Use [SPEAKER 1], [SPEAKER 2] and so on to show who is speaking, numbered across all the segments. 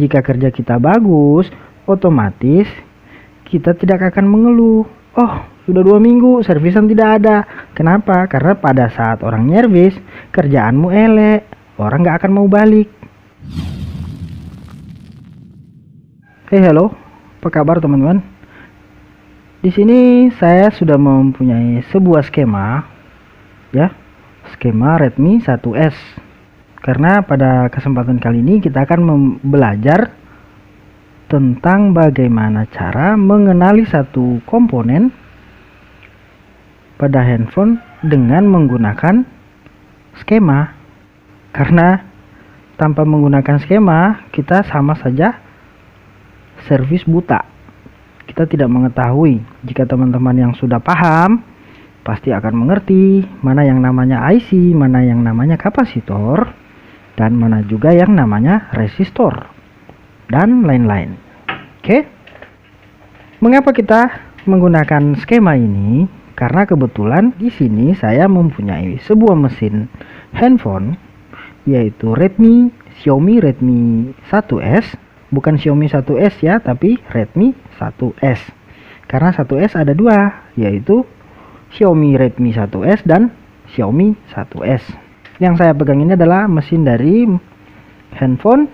[SPEAKER 1] Jika kerja kita bagus, otomatis kita tidak akan mengeluh. Oh, sudah 2 minggu servisan tidak ada. Kenapa? Karena pada saat orang nyervis, kerjaanmu elek, orang gak akan mau balik. Halo, apa kabar teman-teman? Di sini saya sudah mempunyai sebuah skema, ya, skema Redmi 1S. Karena pada kesempatan kali ini kita akan belajar tentang bagaimana cara mengenali satu komponen pada handphone dengan menggunakan skema. Karena tanpa menggunakan skema, kita sama saja servis buta. Kita tidak mengetahui. Jika teman-teman yang sudah paham, pasti akan mengerti mana yang namanya IC, mana yang namanya kapasitor, dan mana juga yang namanya resistor, dan lain-lain. Oke. Mengapa kita menggunakan skema ini? Karena kebetulan di sini saya mempunyai sebuah mesin handphone, yaitu Xiaomi Redmi 1S, bukan Xiaomi 1S ya, tapi Redmi 1S. Karena 1S ada dua, yaitu Xiaomi Redmi 1S dan Xiaomi 1S. Yang saya pegang ini adalah mesin dari handphone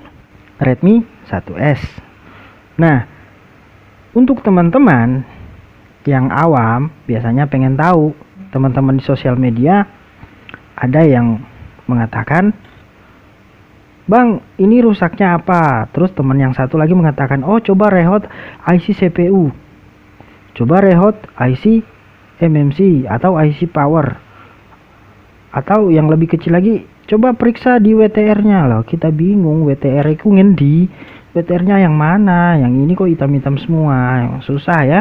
[SPEAKER 1] Redmi 1S. Nah, untuk teman-teman yang awam biasanya pengen tahu, teman-teman di sosial media ada yang mengatakan, "Bang, ini rusaknya apa?" Terus teman yang satu lagi mengatakan, "Oh, coba rehot IC CPU. Coba rehot IC MMC atau IC power. Atau yang lebih kecil lagi, coba periksa di WTR-nya." Loh, kita bingung, WTR itu ngendi? WTR-nya yang mana? Yang ini kok hitam-hitam semua. Susah ya.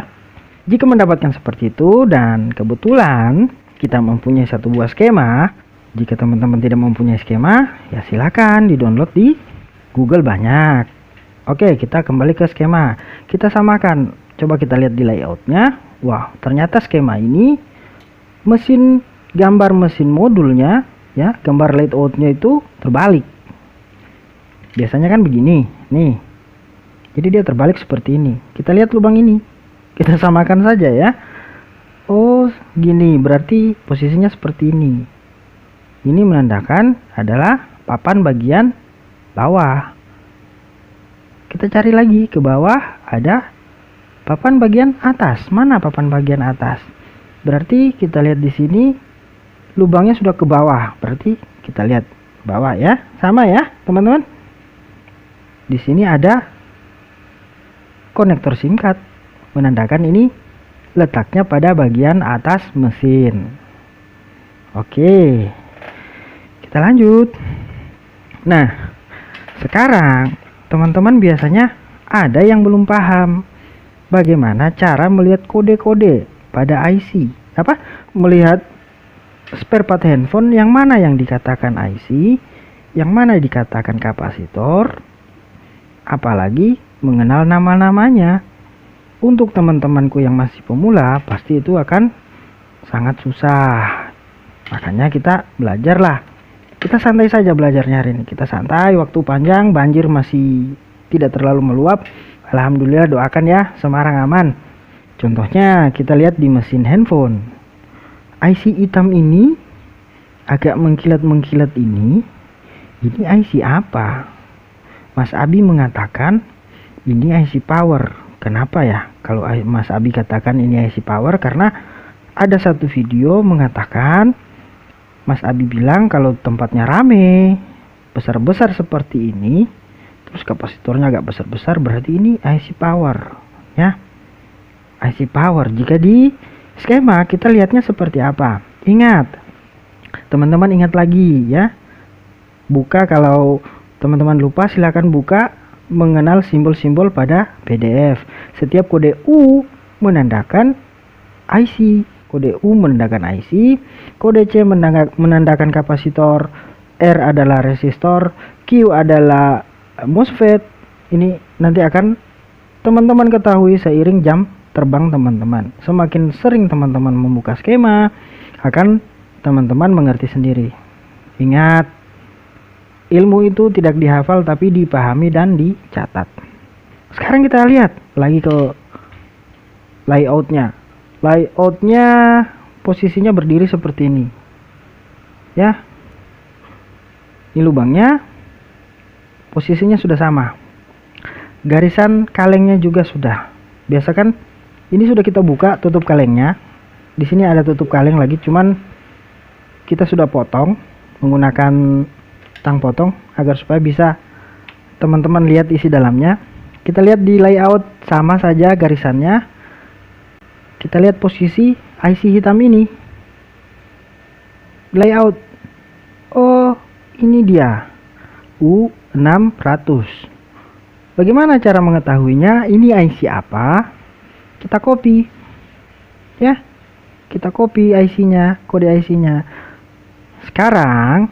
[SPEAKER 1] Jika mendapatkan seperti itu dan kebetulan kita mempunyai satu buah skema, jika teman-teman tidak mempunyai skema, ya silakan di-download di Google banyak. Oke, kita kembali ke skema. Kita samakan. Coba kita lihat di layoutnya. Wah, ternyata skema ini gambar mesin modulnya, ya, gambar layoutnya itu terbalik. Biasanya kan begini, nih. Jadi dia terbalik seperti ini. Kita lihat lubang ini. Kita samakan saja ya. Oh, gini, berarti posisinya seperti ini. Ini menandakan adalah papan bagian bawah. Kita cari lagi ke bawah, ada papan bagian atas. Mana papan bagian atas? Berarti kita lihat di sini lubangnya sudah ke bawah. Berarti kita lihat bawah ya. Sama ya, teman-teman. Di sini ada konektor SIM card, menandakan ini letaknya pada bagian atas mesin. Oke, kita lanjut. Nah, sekarang teman-teman biasanya ada yang belum paham bagaimana cara melihat kode-kode pada IC. Melihat spare part handphone yang mana yang dikatakan IC, yang mana dikatakan kapasitor, apalagi mengenal nama-namanya. Untuk teman-temanku yang masih pemula, pasti itu akan sangat susah. Makanya kita belajarlah. Kita santai saja belajarnya hari ini. Kita santai, waktu panjang, banjir masih tidak terlalu meluap. Alhamdulillah, doakan ya, Semarang aman. Contohnya kita lihat di mesin handphone. IC hitam ini agak mengkilat-mengkilat ini IC apa? Mas Abi mengatakan ini IC power. Kenapa ya kalau Mas Abi katakan ini IC power? Karena ada satu video mengatakan Mas Abi bilang kalau tempatnya rame, besar-besar seperti ini, terus kapasitornya agak besar-besar, berarti ini IC power ya. IC power. Jika di skema kita lihatnya seperti apa? Ingat, teman-teman ingat lagi ya. Buka, kalau teman-teman lupa silakan buka mengenal simbol-simbol pada PDF. Setiap kode U menandakan IC, kode U menandakan IC, kode C menandakan kapasitor, R adalah resistor, Q adalah MOSFET. Ini nanti akan teman-teman ketahui seiring jam terbang teman-teman. Semakin sering teman-teman membuka skema, akan teman-teman mengerti sendiri. Ingat, ilmu itu tidak dihafal tapi dipahami dan dicatat. Sekarang kita lihat lagi ke layoutnya. Layoutnya posisinya berdiri seperti ini. Ya. Ini lubangnya. Posisinya sudah sama. Garisan kalengnya juga sudah. Biasa kan ini sudah kita buka tutup kalengnya. Di sini ada tutup kaleng lagi, cuman kita sudah potong menggunakan tang potong agar supaya bisa teman-teman lihat isi dalamnya. Kita lihat di layout sama saja garisannya. Kita lihat posisi IC hitam ini. Layout. Oh, ini dia. U600. Bagaimana cara mengetahuinya? Ini IC apa? Kita copy. Ya. Kita copy IC-nya, kode IC-nya. Sekarang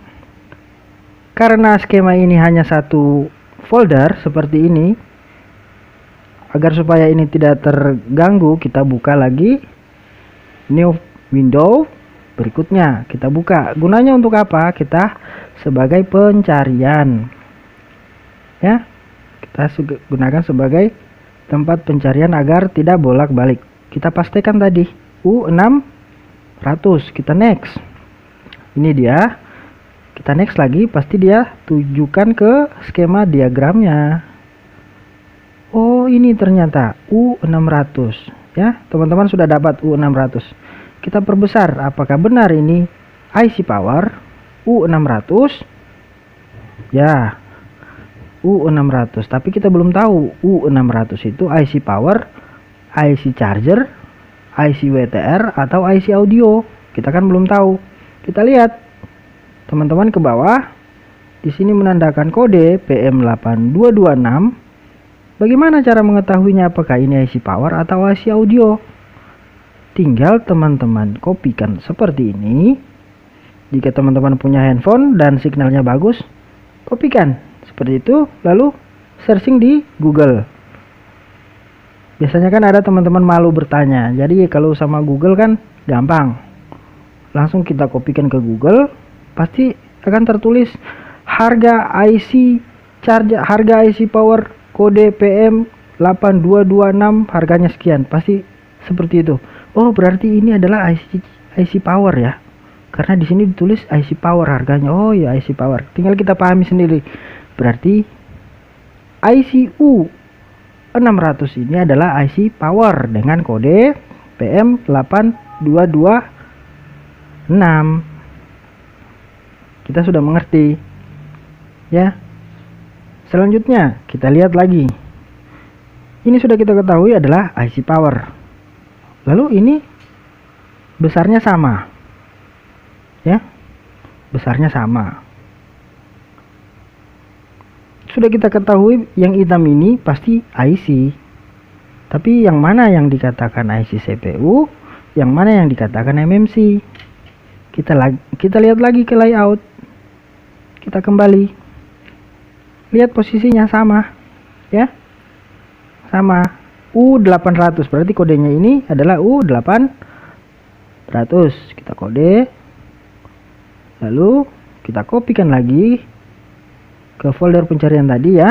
[SPEAKER 1] karena skema ini hanya satu folder seperti ini, agar supaya ini tidak terganggu, kita buka lagi new window berikutnya. Kita buka. Gunanya untuk apa? Kita sebagai pencarian. Ya. Kita gunakan sebagai tempat pencarian agar tidak bolak-balik. Kita pastikan tadi U600. Kita next. Ini dia. Kita next lagi, pasti dia tujukan ke skema diagramnya. Oh, ini ternyata U600. Ya, teman-teman sudah dapat U600. Kita perbesar, apakah benar ini IC power U600? Ya, U600. Tapi kita belum tahu U600 itu IC power, IC charger, IC WTR atau IC audio. Kita kan belum tahu. Kita lihat teman-teman ke bawah. Di sini menandakan kode PM8226. Bagaimana cara mengetahuinya apakah ini IC power atau IC audio? Tinggal teman-teman kopikan seperti ini. Jika teman-teman punya handphone dan signalnya bagus, kopikan seperti itu, lalu searching di Google. Biasanya kan ada teman-teman malu bertanya. Jadi kalau sama Google kan gampang. Langsung kita kopikan ke Google, pasti akan tertulis harga IC charger, harga IC power kode PM8226, harganya sekian. Pasti seperti itu. Oh, berarti ini adalah IC power ya. Karena di sini ditulis IC power harganya. Oh ya, IC power. Tinggal kita pahami sendiri. Berarti IC U600 ini adalah IC power dengan kode PM8226. Kita sudah mengerti. Ya. Selanjutnya kita lihat lagi. Ini sudah kita ketahui adalah IC power. Lalu ini besarnya sama. Ya. Besarnya sama. Sudah kita ketahui yang hitam ini pasti IC. Tapi yang mana yang dikatakan IC CPU, yang mana yang dikatakan MMC? Kita lihat lagi ke layout. Kita kembali. Lihat posisinya sama. Ya. Sama. U800. Berarti kodenya ini adalah U800. Kita kode. Lalu kita kopikan lagi ke folder pencarian tadi ya.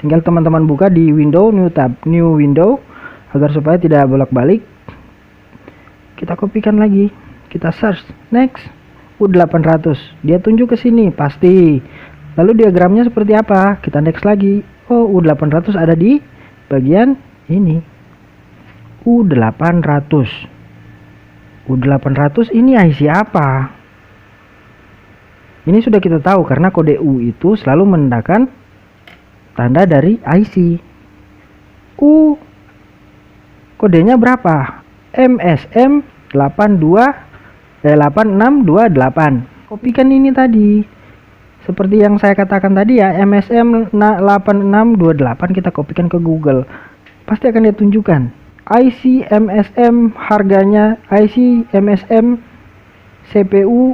[SPEAKER 1] Tinggal teman-teman buka di window, new tab, new window, agar supaya tidak bolak-balik. Kita kopikan lagi. Kita search. Next. U800. Dia tunjuk ke sini pasti. Lalu diagramnya seperti apa? Kita next lagi. Oh, U800 ada di bagian ini. U800. U800 ini IC apa? Ini sudah kita tahu karena kode U itu selalu menandakan tanda dari IC. U kodenya berapa? MSM 8628. Kopikan ini tadi. Seperti yang saya katakan tadi ya, MSM 8628 kita kopikan ke Google. Pasti akan ditunjukkan IC MSM harganya, IC MSM CPU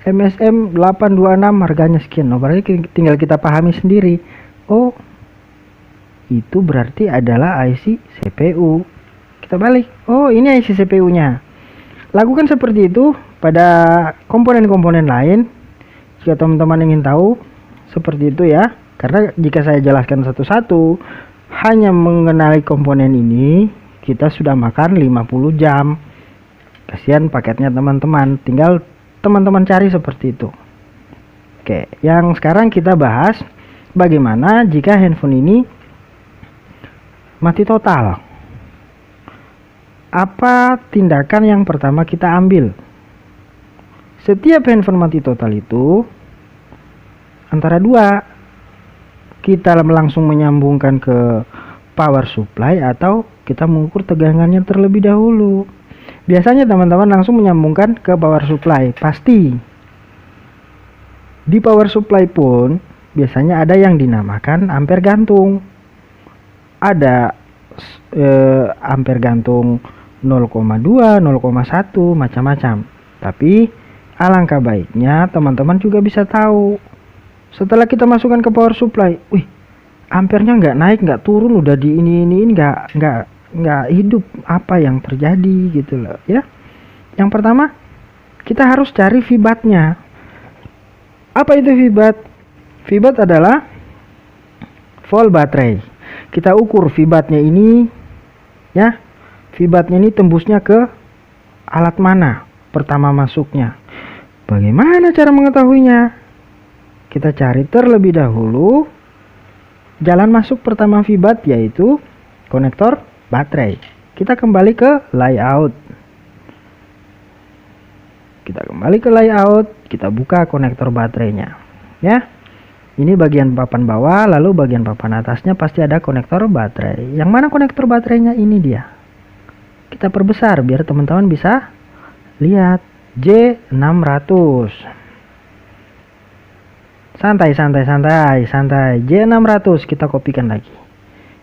[SPEAKER 1] MSM 826 harganya sekian. Oh, berarti tinggal kita pahami sendiri. Oh, itu berarti adalah IC CPU. Kita balik. Oh, ini IC CPU-nya. Lakukan seperti itu pada komponen-komponen lain Jika teman-teman ingin tahu seperti itu ya, karena jika saya jelaskan satu-satu hanya mengenali komponen ini, kita sudah makan 50 jam. Kasihan paketnya teman-teman, tinggal teman-teman cari seperti itu. Oke, yang sekarang kita bahas bagaimana jika handphone ini mati total. Apa tindakan yang pertama kita ambil? Setiap handphone mati total itu antara dua, kita langsung menyambungkan ke power supply atau kita mengukur tegangannya terlebih dahulu. Biasanya teman-teman langsung menyambungkan ke power supply, pasti. Di power supply pun biasanya ada yang dinamakan ampere gantung. Ada ampere gantung 0,2, 0,1, macam-macam. Tapi alangkah baiknya teman-teman juga bisa tahu. Setelah kita masukkan ke power supply, wih, ampernya nggak naik, nggak turun, udah di ini nggak hidup, apa yang terjadi gitu loh ya. Yang pertama kita harus cari VBAT-nya. Apa itu VBAT? VBAT adalah volt baterai. Kita ukur VBAT-nya ini ya. VBAT-nya ini tembusnya ke alat mana pertama masuknya. Bagaimana cara mengetahuinya? Kita cari terlebih dahulu jalan masuk pertama VBAT, yaitu konektor baterai. Kita kembali ke layout. Kita buka konektor baterainya. Ya. Ini bagian papan bawah, lalu bagian papan atasnya pasti ada konektor baterai. Yang mana konektor baterainya? Ini dia. Kita perbesar biar teman-teman bisa lihat. J600. Santai. J600 kita kopikan lagi.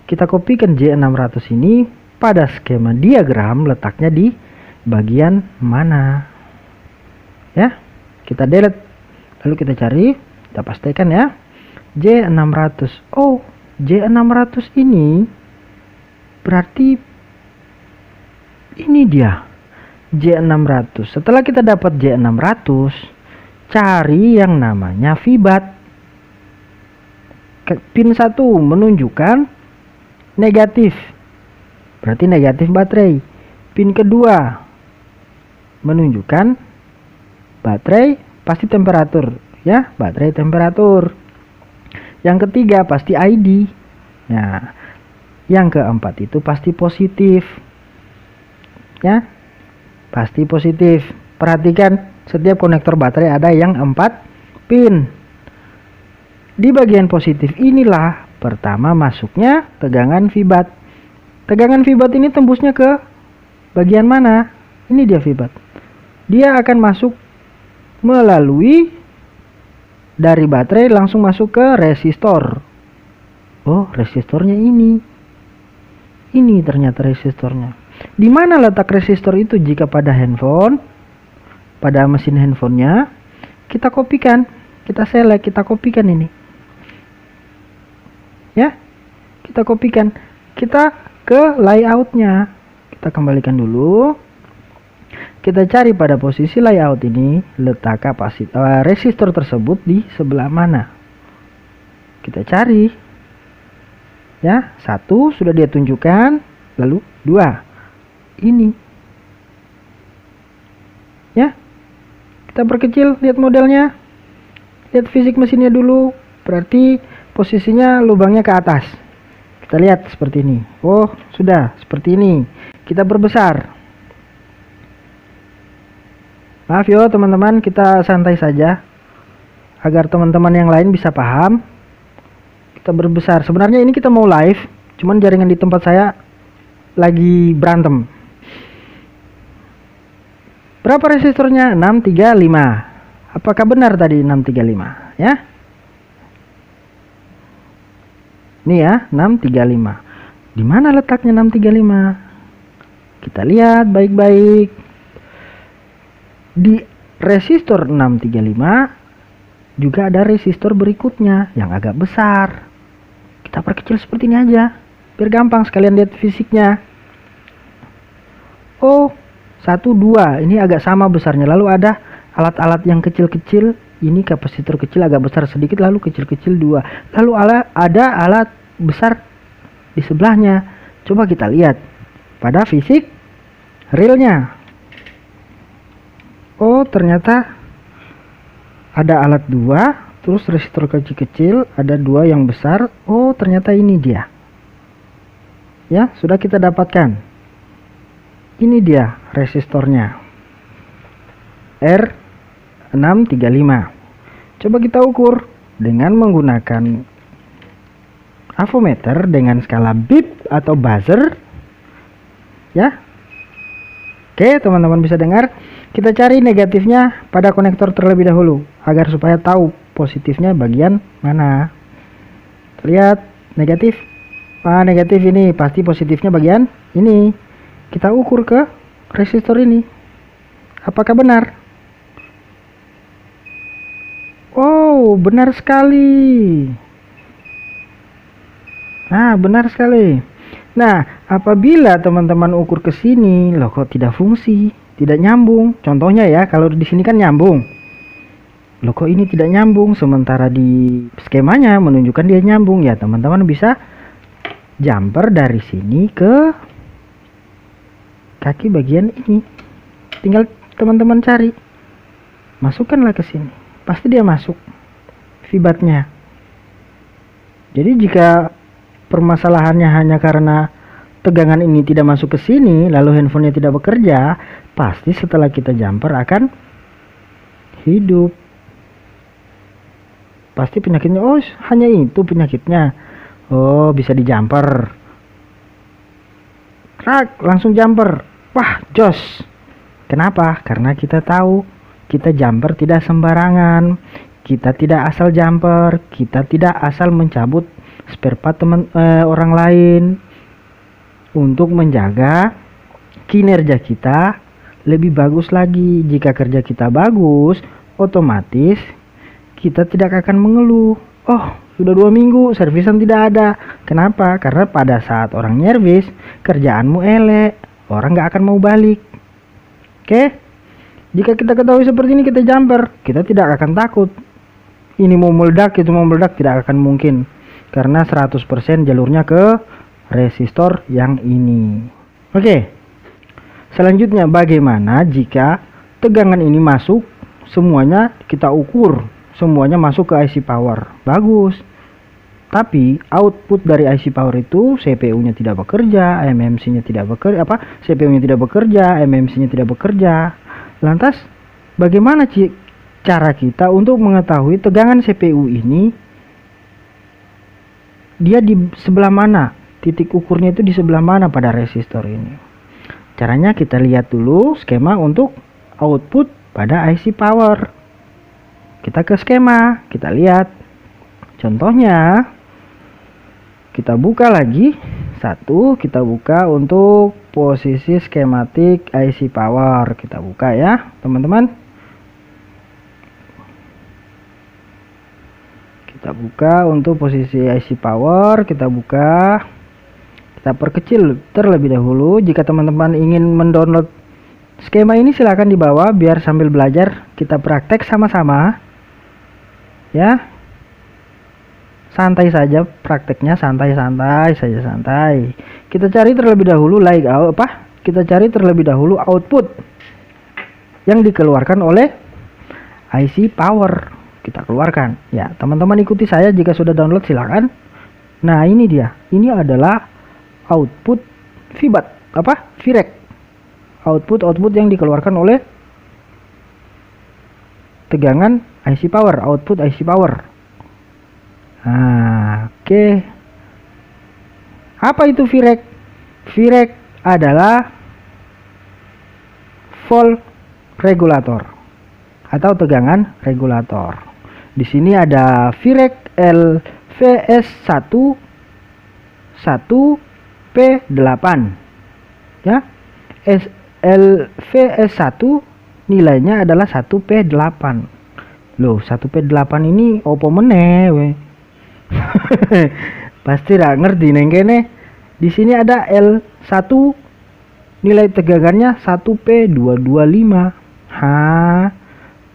[SPEAKER 1] Kita kopikan J600 ini pada skema diagram, letaknya di bagian mana. Ya, kita delete. Lalu kita cari, kita pastikan ya. J600. Oh, J600 ini berarti ini dia. J600. Setelah kita dapat J600, cari yang namanya VBAT. Pin 1 menunjukkan negatif, berarti negatif baterai. Pin kedua menunjukkan baterai pasti temperatur ya, baterai temperatur. Yang ketiga pasti ID. Nah, yang keempat itu pasti positif ya, pasti positif. Perhatikan, setiap konektor baterai ada yang 4 pin. Di bagian positif inilah pertama masuknya tegangan VBAT. Tegangan VBAT ini tembusnya ke bagian mana? Ini dia VBAT. Dia akan masuk melalui dari baterai langsung masuk ke resistor. Oh, resistornya ini. Ini ternyata resistornya. Di mana letak resistor itu jika pada handphone? Pada mesin handphonenya kita kopikan, kita select, kita kopikan ini ya, kita kopikan, kita ke layoutnya, kita kembalikan dulu, kita cari pada posisi layout ini letak kapasitor resistor tersebut di sebelah mana. Kita cari ya, 1 sudah dia tunjukkan, lalu 2 ini ya. Kita perkecil, lihat modelnya, lihat fisik mesinnya dulu, berarti posisinya lubangnya ke atas. Kita lihat seperti ini. Oh, sudah seperti ini. Kita perbesar. Maaf yo teman-teman, kita santai saja agar teman-teman yang lain bisa paham. Kita berbesar. Sebenarnya ini kita mau live, cuman jaringan di tempat saya lagi berantem. Berapa resistornya? 635. Apakah benar tadi 635 ya? Ini ya, 635. Di mana letaknya 635? Kita lihat baik-baik. Di resistor 635 juga ada resistor berikutnya yang agak besar. Kita perkecil seperti ini aja, biar gampang sekalian lihat fisiknya. Oh, 1, 2 ini agak sama besarnya. Lalu ada alat-alat yang kecil-kecil Ini kapasitor kecil agak besar sedikit, lalu kecil-kecil 2. Lalu ada alat besar di sebelahnya. Coba kita lihat pada fisik realnya. Oh, ternyata ada alat 2, terus resistor kecil-kecil, ada 2 yang besar. Oh, ternyata ini dia. Ya, sudah kita dapatkan. Ini dia resistornya. R635. Coba kita ukur dengan menggunakan avometer dengan skala bip atau buzzer. Ya. Oke, teman-teman bisa dengar. Kita cari negatifnya pada konektor terlebih dahulu agar supaya tahu positifnya bagian mana. Lihat negatif. Negatif ini pasti positifnya bagian ini. Kita ukur ke resistor ini. Apakah benar? Oh, benar sekali. Benar sekali. Nah, apabila teman-teman ukur ke sini, loh kok tidak fungsi, tidak nyambung. Contohnya ya, kalau di sini kan nyambung. Loh kok ini tidak nyambung, sementara di skemanya menunjukkan dia nyambung. Ya, teman-teman bisa jumper dari sini ke kaki bagian ini. Tinggal teman-teman cari. Masukkanlah ke sini. Pasti dia masuk fibatnya. Jadi jika permasalahannya hanya karena tegangan ini tidak masuk ke sini, lalu handphonenya tidak bekerja, pasti setelah kita jumper akan hidup. Pasti penyakitnya, oh hanya itu penyakitnya. Oh, bisa di jumper. Langsung jumper. Wah, jos. Kenapa? Karena kita tahu kita jumper tidak sembarangan. Kita tidak asal jumper. Kita tidak asal mencabut spare part orang lain. Untuk menjaga kinerja kita lebih bagus lagi. Jika kerja kita bagus, otomatis kita tidak akan mengeluh. Oh, sudah 2 minggu servisan tidak ada. Kenapa? Karena pada saat orang nyervis, kerjaanmu elek, orang gak akan mau balik. Oke? Jika kita ketahui seperti ini, kita jumper, kita tidak akan takut. Ini mau meledak, itu mau meledak, tidak akan mungkin. Karena 100% jalurnya ke resistor yang ini. Oke. Selanjutnya, bagaimana jika tegangan ini masuk, semuanya kita ukur, semuanya masuk ke IC power. Bagus. Tapi output dari IC power itu CPU-nya tidak bekerja, MMC-nya tidak bekerja, CPU-nya tidak bekerja, MMC-nya tidak bekerja. Lantas bagaimana cara kita untuk mengetahui tegangan CPU ini dia di sebelah mana? Titik ukurnya itu di sebelah mana pada resistor ini? Caranya kita lihat dulu skema untuk output pada IC power. Kita ke skema, kita lihat. Contohnya kita buka lagi kita buka untuk posisi skematik IC power. Kita buka ya teman-teman. Kita buka untuk posisi IC power. Kita buka, kita perkecil terlebih dahulu. Jika teman-teman ingin mendownload skema ini silahkan di bawah biar sambil belajar kita praktek sama-sama ya. Santai saja prakteknya, santai saja. Kita cari terlebih dahulu kita cari terlebih dahulu output yang dikeluarkan oleh IC power. Kita keluarkan ya, teman-teman ikuti saya. Jika sudah download silakan. Nah, ini dia, ini adalah output VREC. Output yang dikeluarkan oleh tegangan IC power, output IC power. Oke. Apa itu VREC? VREC adalah volt regulator atau tegangan regulator. Di sini ada VREC LVS1 1P8 ya. LVS1 nilainya adalah 1P8. Loh, 1P8 ini opo meneh we? Pasti tidak ngerti neng kene. Di sini ada L1 nilai tegangannya 1P225.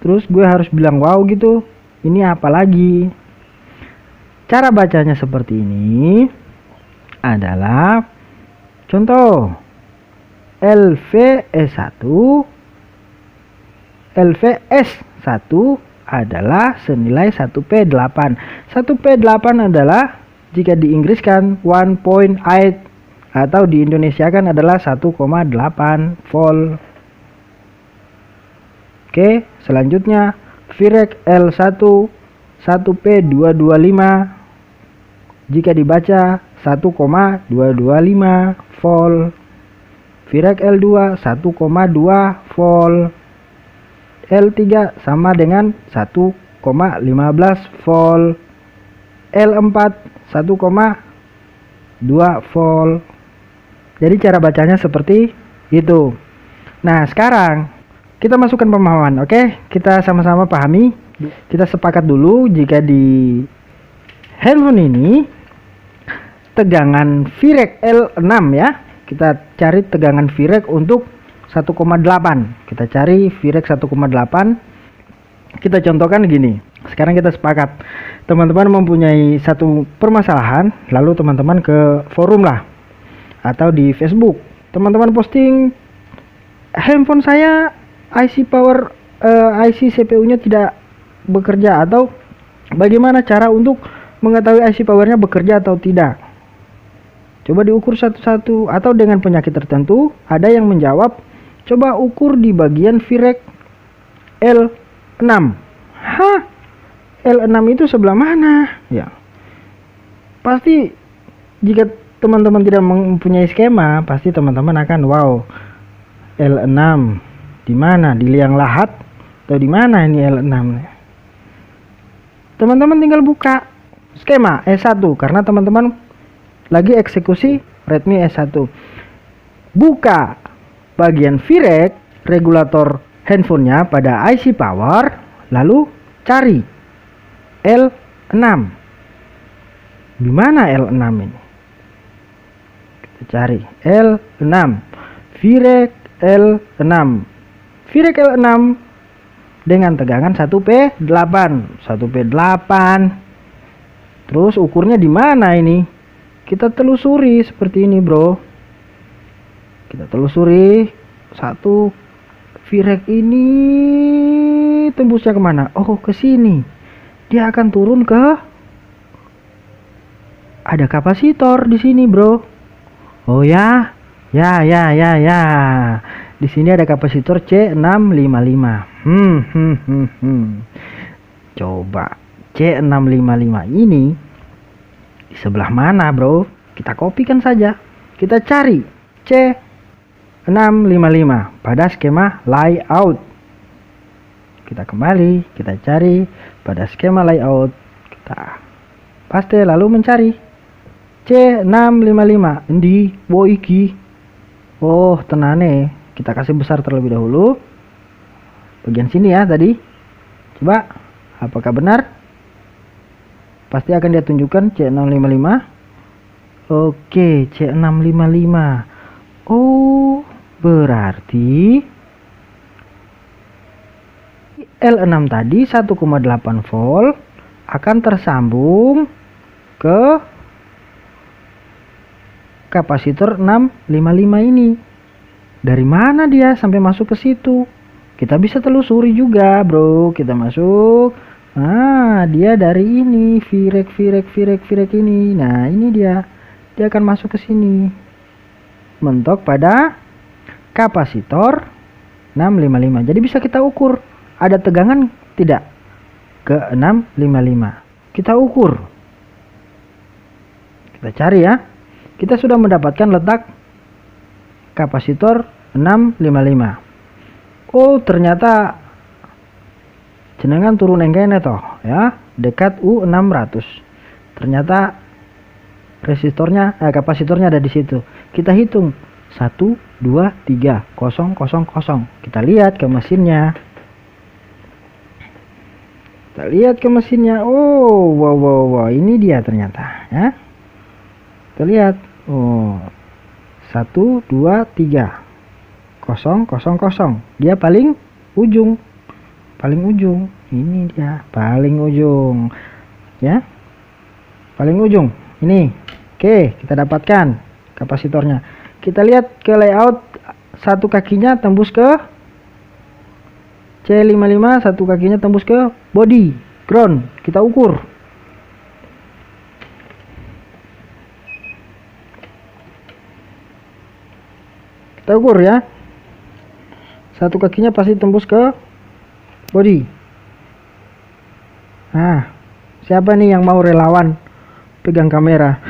[SPEAKER 1] terus gue harus bilang wow gitu. Ini apa lagi? Cara bacanya seperti ini adalah contoh LVS1 adalah senilai 1P8. 1P8 adalah jika diinggriskan 1.8 atau diindonesiakan adalah 1,8 volt. Oke, selanjutnya Virek L1 1P225 jika dibaca 1,225 volt. Virek L2 1,2 volt. L3 sama dengan 1,15 volt. L4 1,2 volt. Jadi cara bacanya seperti itu. Nah, sekarang kita masukkan pemahaman, oke? Kita sama-sama pahami. Kita sepakat dulu jika di handphone ini tegangan Virek L6 ya. Kita cari tegangan Virek untuk 1,8. Kita cari Virek 1,8. Kita contohkan gini. Sekarang kita sepakat. Teman-teman mempunyai satu permasalahan, lalu teman-teman ke forum lah atau di Facebook. Teman-teman posting handphone saya IC power IC CPU-nya tidak bekerja, atau bagaimana cara untuk mengetahui IC powernya bekerja atau tidak. Coba diukur satu-satu, atau dengan penyakit tertentu. Ada yang menjawab, coba ukur di bagian Virek L6. Hah? L6 itu sebelah mana? Ya. Pasti jika teman-teman tidak mempunyai skema, pasti teman-teman akan wow. L6 di mana? Di liang lahat atau di mana ini L6? Teman-teman tinggal buka skema S1 karena teman-teman lagi eksekusi Redmi S1. Buka bagian Virek regulator handphonenya pada IC power, lalu cari L6. Di mana L6 ini? Kita cari L6. Virek L6. Virek L6 dengan tegangan 1P8. 1P8. Terus ukurnya di mana ini? Kita telusuri seperti ini, bro. Kita telusuri satu Virek ini tembusnya kemana? Oh, ke sini. Dia akan turun ke ada kapasitor di sini, bro. Oh ya, ya. Di sini ada kapasitor C655. Coba C655 ini di sebelah mana, bro? Kita kopikan saja. Kita cari C655 pada skema layout. Kita kembali, kita cari pada skema layout. Kita paste lalu mencari C655 di woiki. Oh, tenane. Kita kasih besar terlebih dahulu. Bagian sini ya tadi. Coba apakah benar? Pasti akan dia tunjukkan C655. Oke, C655. Oh, berarti L6 tadi 1,8 volt akan tersambung ke kapasitor 655 ini. Dari mana dia sampai masuk ke situ? Kita bisa telusuri juga, bro. Kita masuk. Nah, dia dari ini, Virek ini. Nah, ini dia. Dia akan masuk ke sini. Mentok pada kapasitor 655. Jadi bisa kita ukur ada tegangan tidak ke 655. Kita ukur. Kita cari ya. Kita sudah mendapatkan letak kapasitor 655. Oh, ternyata jenengan turun engkene toh ya, dekat U600. Ternyata resistornya kapasitornya ada di situ. Kita hitung 1 2 3 0 0 0. Kita lihat ke mesinnya. Kita lihat ke mesinnya. Oh, wow, ini dia ternyata ya. Kita lihat. Oh, 1 2 3 0 0 0. Dia paling ujung. paling ujung. Ini dia paling ujung ya, paling ujung ini. Oke, kita dapatkan kapasitornya. Kita lihat ke layout, satu kakinya tembus ke C55, satu kakinya tembus ke body ground. Kita ukur. Kita ukur ya, satu kakinya pasti tembus ke body. Nah, siapa nih yang mau relawan pegang kamera?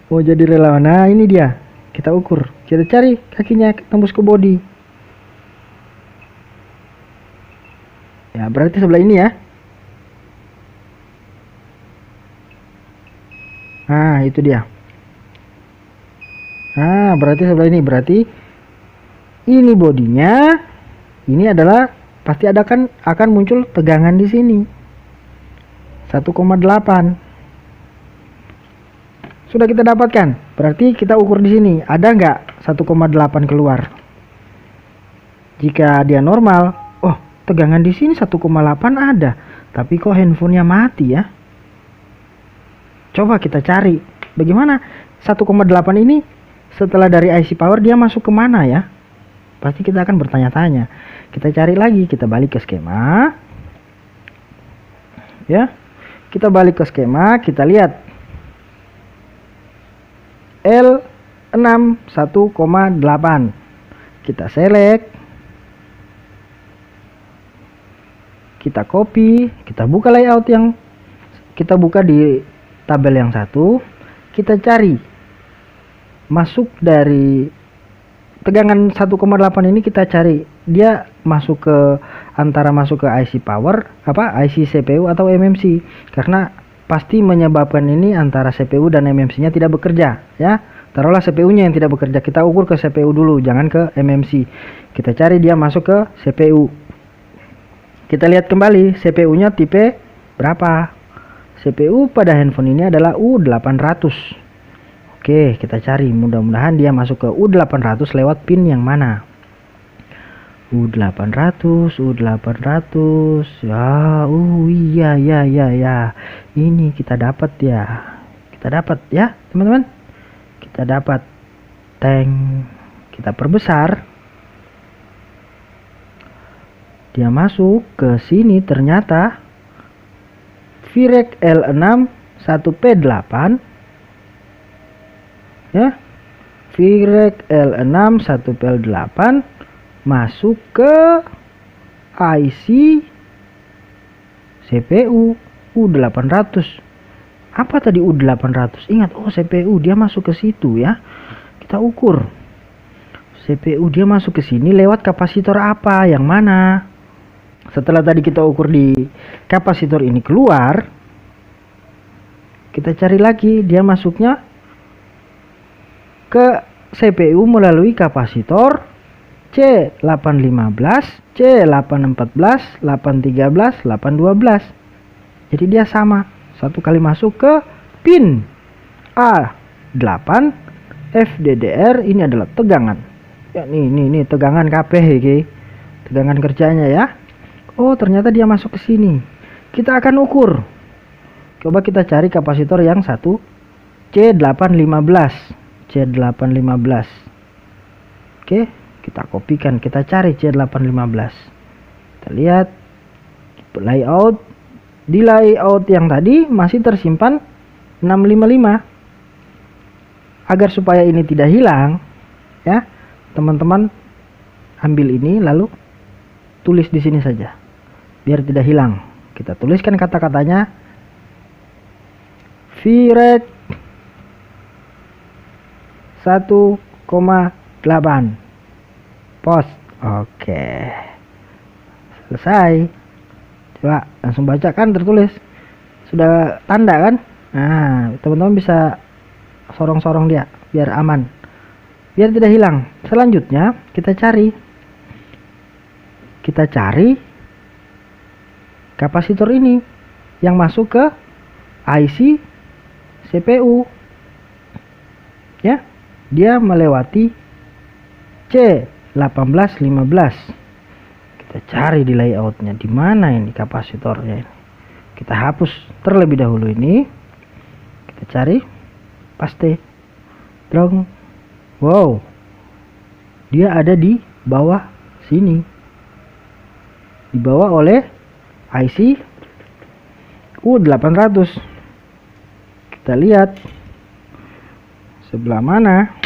[SPEAKER 1] Mau jadi relawan? Nah, ini dia. Kita ukur, kita cari kakinya tembus ke body. Ya, berarti sebelah ini ya. Nah, itu dia. Nah, berarti sebelah ini. Berarti ini bodinya. Ini adalah pasti akan muncul tegangan di sini. 1,8. Sudah kita dapatkan. Berarti kita ukur di sini. Ada nggak 1,8 keluar? Jika dia normal, oh, tegangan di sini 1,8 ada. Tapi kok handphonenya mati ya? Coba kita cari. Bagaimana 1,8 ini setelah dari IC power dia masuk kemana ya? Pasti kita akan bertanya-tanya. Kita cari lagi. Kita balik ke skema. Ya. Kita balik ke skema. Kita lihat. L6 1,8. Kita select. Kita copy. Kita buka layout yang kita buka di tabel yang satu. Kita cari masuk dari tegangan 1,8 ini, kita cari dia masuk ke antara masuk ke IC power IC CPU atau MMC, karena pasti menyebabkan ini antara CPU dan MMC nya tidak bekerja ya. Taruhlah CPU nya yang tidak bekerja, kita ukur ke CPU dulu, jangan ke MMC. Kita cari dia masuk ke CPU. Kita lihat kembali CPU nya tipe berapa. CPU pada handphone ini adalah U800. Oke, kita cari. Mudah-mudahan dia masuk ke U800 lewat pin yang mana. U800. Ya, iya. Ini kita dapat ya. Kita dapat ya, teman-teman. Kita dapat. Tank. Kita perbesar. Dia masuk ke sini ternyata. VREC L6 1P8. Ya, VREC L6 1P8 masuk ke IC CPU U800. Apa tadi U800? Ingat, oh CPU dia masuk ke situ ya. Kita ukur. CPU dia masuk ke sini lewat kapasitor apa? Yang mana? Setelah tadi kita ukur di kapasitor ini keluar, kita cari lagi dia masuknya ke CPU melalui kapasitor C815, C814, 813, 812. Jadi dia sama. Satu kali masuk ke pin A8 FDDR. Ini adalah tegangan. Ya, nih tegangan KP ini. Tegangan kerjanya ya. Oh, ternyata dia masuk ke sini. Kita akan ukur. Coba kita cari kapasitor yang satu C815. C815. Oke, kita kopikan, kita cari C815. Kita lihat layout. Di layout yang tadi masih tersimpan 655. Agar supaya ini tidak hilang ya, teman-teman ambil ini lalu tulis di sini saja biar tidak hilang. Kita tuliskan kata-katanya VREC 1,8 post. Oke, selesai. Coba langsung baca, kan tertulis sudah tanda kan. Nah, teman-teman bisa sorong-sorong dia biar aman, biar tidak hilang. Selanjutnya kita cari kapasitor ini yang masuk ke IC CPU ya. Dia melewati C1815. Kita Kita cari di layoutnya, di mana ini kapasitornya ini. Kita hapus terlebih dahulu ini. Kita cari, paste, drong. Wow, dia ada di bawah sini, dibawa oleh IC 800. Kita lihat sebelah mana,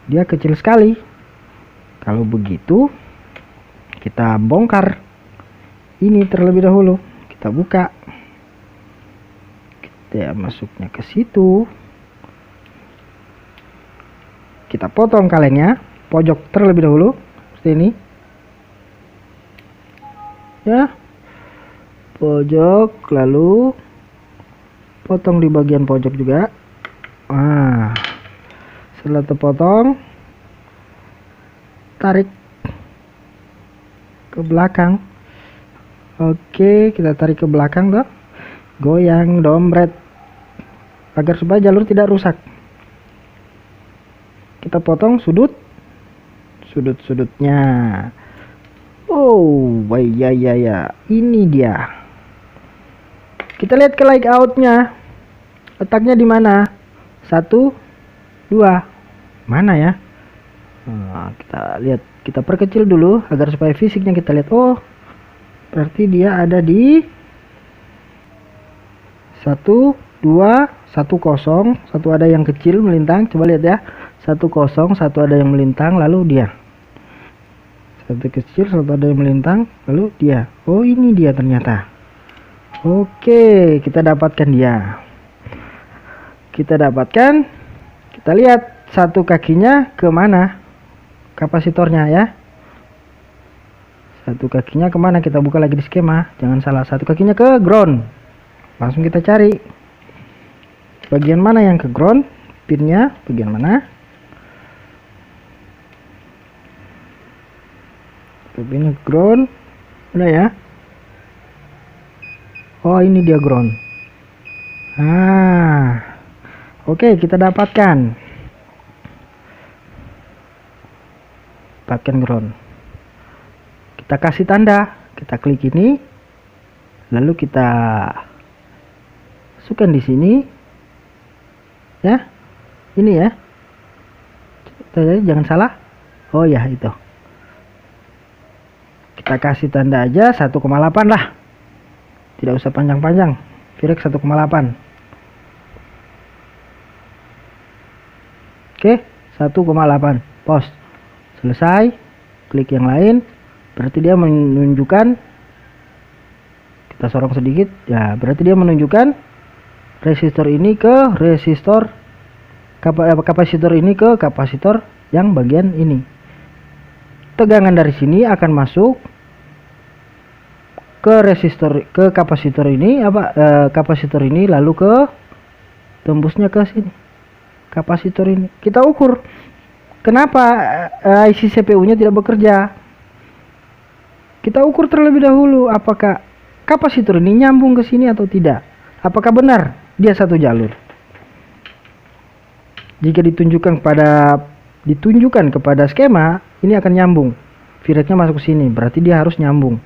[SPEAKER 1] dia kecil sekali. Kalau begitu kita bongkar ini terlebih dahulu. Kita buka, kita masuknya ke situ, kita potong kalengnya pojok terlebih dahulu seperti ini ya, pojok, lalu potong di bagian pojok juga. Setelah terpotong, tarik ke belakang. Oke, kita tarik ke belakang tuh, goyang dompet agar supaya jalur tidak rusak. Kita potong sudut-sudutnya. Oh, ya, ini dia. Kita lihat ke layoutnya, letaknya di mana? 1, 2, mana ya? Kita lihat, kita perkecil dulu agar supaya fisiknya kita lihat. Oh, berarti dia ada di 1, 2, 1, 0. Satu ada yang kecil melintang. Coba lihat ya. 1, 0, satu ada yang melintang, lalu dia. Satu kecil, satu ada yang melintang, lalu dia. Oh, ini dia ternyata. Oke, kita dapatkan dia. Kita dapatkan. Kita lihat satu kakinya ke mana? Kapasitornya ya. Satu kakinya kemana? Kita buka lagi di skema, jangan salah. Satu kakinya ke ground. Langsung kita cari bagian mana yang ke ground, pinnya bagian mana. Pinnya ke ground, udah ya. Oh, ini dia ground. Oke, kita dapatkan ground. Kita kasih tanda, kita klik ini, lalu kita masukkan di sini ya, ini ya, jangan salah. Oh ya, itu kita kasih tanda aja 1,8 lah, tidak usah panjang-panjang. Virex 1,8. Oke, 1,8 post. Selesai, klik yang lain. Berarti dia menunjukkan, kita sorong sedikit ya, berarti dia menunjukkan resistor ini ke resistor, kapasitor ini ke kapasitor yang bagian ini. Tegangan dari sini akan masuk ke resistor, ke kapasitor ini, kapasitor ini, lalu ke tembusnya ke sini, kapasitor ini. Kita ukur kenapa IC CPU-nya tidak bekerja. Kita ukur terlebih dahulu apakah kapasitor ini nyambung ke sini atau tidak. Apakah benar dia satu jalur. Jika ditunjukkan kepada skema, ini akan nyambung. Vireknya masuk ke sini, berarti dia harus nyambung.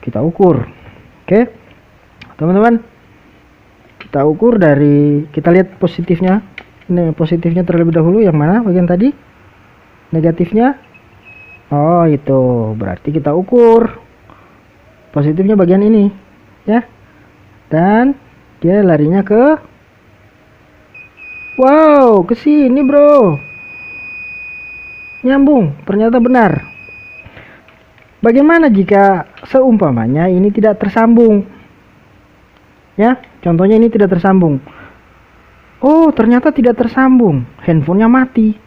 [SPEAKER 1] Kita ukur. Oke. Teman-teman, kita ukur dari, kita lihat positifnya. Ini positifnya terlebih dahulu, yang mana bagian tadi? Negatifnya. Oh, itu berarti kita ukur positifnya bagian ini ya, dan dia larinya ke ke sini bro, nyambung, ternyata benar. Bagaimana jika seumpamanya ini tidak tersambung ya, contohnya ini tidak tersambung. Oh, ternyata tidak tersambung, handphonenya mati.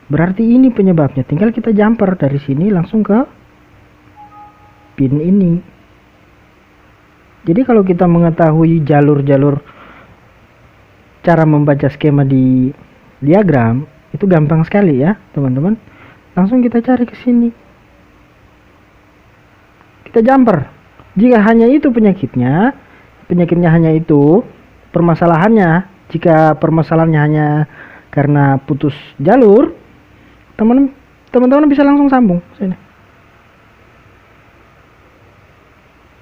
[SPEAKER 1] Berarti ini penyebabnya. Tinggal kita jumper dari sini langsung ke pin ini. Jadi kalau kita mengetahui jalur-jalur, cara membaca skema di diagram, itu gampang sekali ya teman-teman. Langsung kita cari ke sini, kita jumper. Jika hanya itu penyakitnya hanya itu permasalahannya. Jika permasalahannya hanya karena putus jalur, teman-teman bisa langsung sambung sini.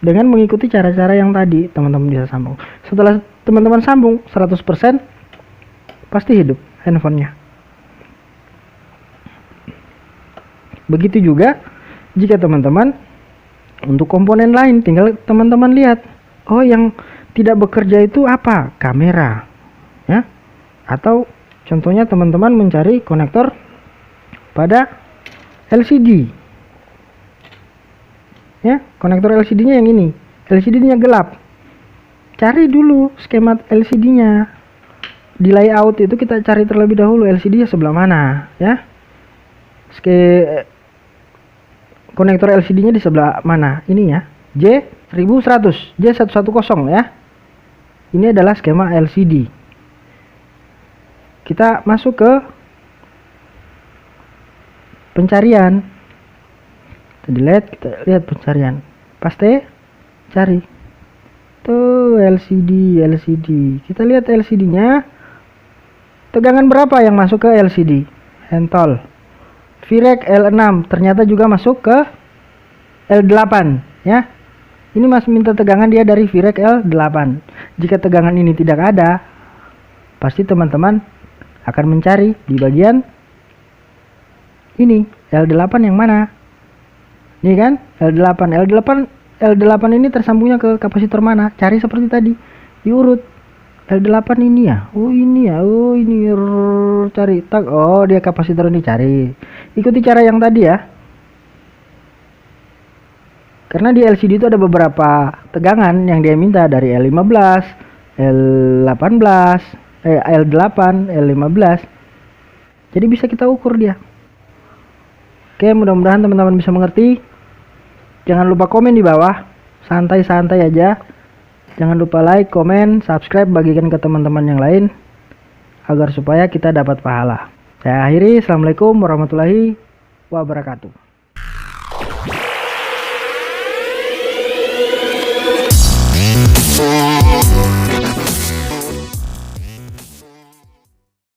[SPEAKER 1] dengan mengikuti cara-cara yang tadi teman-teman bisa sambung. Setelah teman-teman sambung 100% pasti hidup handphonenya. Begitu juga jika teman-teman untuk komponen lain, tinggal teman-teman lihat, oh yang tidak bekerja itu apa? Kamera, ya. Atau contohnya teman-teman mencari konektor pada LCD, ya, konektor LCD-nya yang ini, LCD-nya gelap. Cari dulu skema LCD-nya. Di layout itu kita cari terlebih dahulu LCD-nya sebelah mana, ya. Konektor LCD-nya di sebelah mana? Ini ya, J1100, J110 ya. Ini adalah skema LCD. Kita masuk ke pencarian. Kita lihat pencarian. Paste, cari. Tuh LCD. Kita lihat LCD-nya. Tegangan berapa yang masuk ke LCD? Hentol. VREC L6 ternyata juga masuk ke L8 ya. Ini masih minta tegangan dia dari VREC L8. Jika tegangan ini tidak ada, pasti teman-teman akan mencari di bagian ini L8 yang mana. Ini kan L8 ini tersambungnya ke kapasitor mana? Cari seperti tadi, diurut. L8 ini ya. Oh ini ya. Oh ini cari tak. Oh dia kapasitor ini cari. Ikuti cara yang tadi ya. Karena di LCD itu ada beberapa tegangan yang dia minta dari L15, L18, L8, L15. Jadi bisa kita ukur dia. Oke, mudah-mudahan teman-teman bisa mengerti. Jangan lupa komen di bawah. Santai-santai aja. Jangan lupa like, komen, subscribe, bagikan ke teman-teman yang lain agar supaya kita dapat pahala. Saya akhiri. Assalamualaikum warahmatullahi wabarakatuh.